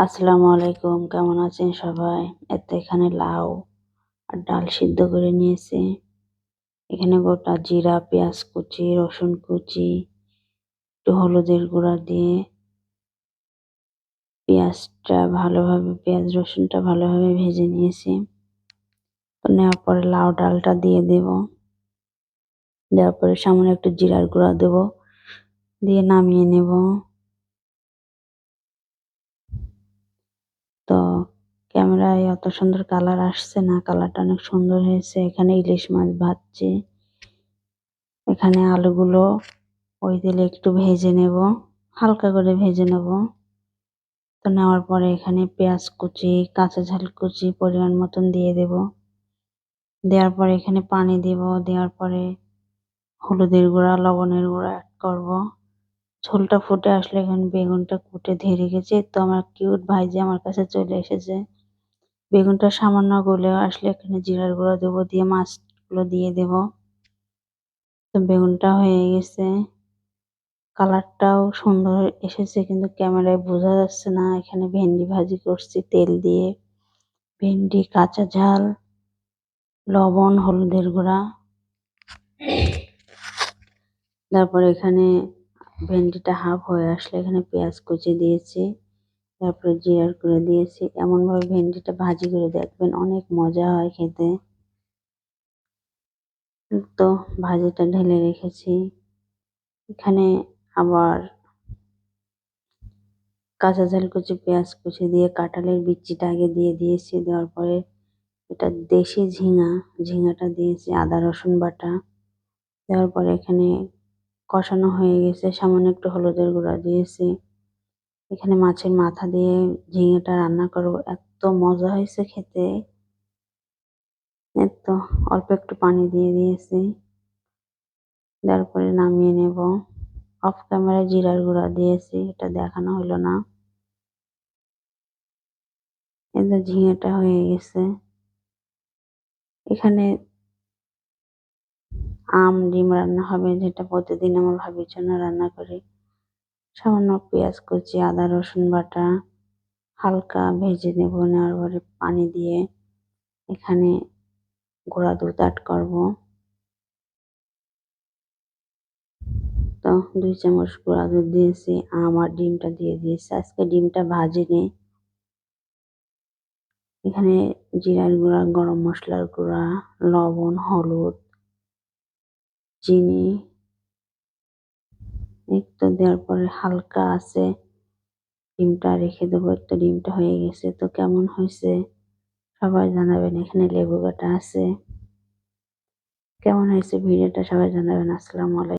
আসসালামু আলাইকুম, কেমন আছেন সবাই? এখানে লাউ আর ডাল সিদ্ধ করে নিয়েছি। এখানে গোটা জিরা, পেঁয়াজ কুচি, রসুন কুচি, একটু হলুদের গুঁড়া দিয়ে পেঁয়াজ রসুনটা ভালোভাবে ভেজে নিয়েছি। তো নেওয়ার পরে লাউ ডালটা দিয়ে দেব। দেওয়ার পরে সামান্য একটু জিরার গুঁড়া দেব, দিয়ে নামিয়ে নেব। তো ক্যামেরায় অত সুন্দর কালার আসছে না, কালারটা অনেক সুন্দর হয়েছে। এখানে ইলিশ মাছ ভাজছি। এখানে আলুগুলো ওই তেলে একটু ভেজে নেব, হালকা করে ভেজে নেব। তো নেওয়ার পরে এখানে পেঁয়াজ কুচি, কাঁচা ঝাল কুচি পরিমাণ মতন দিয়ে দেব। দেওয়ার পরে এখানে পানি দিব। দেওয়ার পরে হলুদের গুঁড়া, লবণের গুঁড়া অ্যাড করব। ঝোলটা ফুটে আসলে এখানে বেগুনটা কুটে ধুয়ে রেখেছি। তো আমার কিউট ভাইজি আমার কাছে চলে এসেছে। বেগুনটা সামান্য গলে আসলে এখানে জিরার গুঁড়া দেবো, দিয়ে মাছগুলো দিয়ে দেব। তো বেগুনটা হয়ে গেছে, কালারটাও সুন্দর এসেছে, কিন্তু ক্যামেরায় বোঝা যাচ্ছে না। এখানে ভেন্ডি ভাজি করছি তেল দিয়ে। ভেন্ডি, কাঁচা ঝাল, লবণ, হলুদের গুঁড়া। তারপরে এখানে ভেন্ডিটা হাফ হয়ে আসলে এখানে পেঁয়াজ কুচি দিয়েছি, তারপরে জিরার গুঁড়ো দিয়েছি। এমনভাবে ভেন্ডিটা ভাজি করে দেখবেন, অনেক মজা হয় খেতে। তো ভাজিটা ঢেলে রেখেছি। এখানে আবার কাঁচা ঝাল কুচি, পেঁয়াজ কুচি দিয়ে কাঁঠালের বিচিটা আগে দিয়ে দিয়েছি। দেওয়ার পরে এটা দেশি ঝিঙাটা দিয়েছি, আদা রসুন বাটা। দেওয়ার পরে এখানে কষানো হয়ে গেছে, সামান্য একটু হলুদের গুঁড়া দিয়েছি। এখানে মাছের মাথা দিয়ে ঝিঙেটা রান্না করবো, এত মজা হয়েছে খেতে। এত অল্প একটু পানি দিয়ে দিয়েছি। দেওয়ার পরে নামিয়ে নেব। অফ ক্যামেরায় জিরার গুঁড়া দিয়েছি, এটা দেখানো হলো না। এতে ঝিঙেটা হয়ে গেছে। এখানে ডিম রান্না হবে, যেটা প্রতিদিন আমার ভাবির জন্য রান্না করি। সামান্য পেঁয়াজ কুচি, আদা রসুন বাটা হালকা ভেজে নেব। নেওয়ার পরে পানি দিয়ে এখানে গুঁড়া দুধ অ্যাড করব। তো 2 চামচ গুঁড়া দুধ দিয়েছি, আর ডিমটা দিয়ে দিয়েছি। আজকে ডিমটা ভাজিনি। এখানে জিরার গুঁড়া, গরম মশলার গুঁড়া, লবণ, হলুদ, চিনি একটু দেওয়ার পরে হালকা আছে ডিমটা রেখে দেবো। একটা ডিমটা হয়ে গেছে। তো কেমন হয়েছে সবাই জানাবেন। এখানে লেবু কাটা আছে। কেমন হয়েছে ভিডিওটা সবাই জানাবেন। আসসালামু আলাইকুম।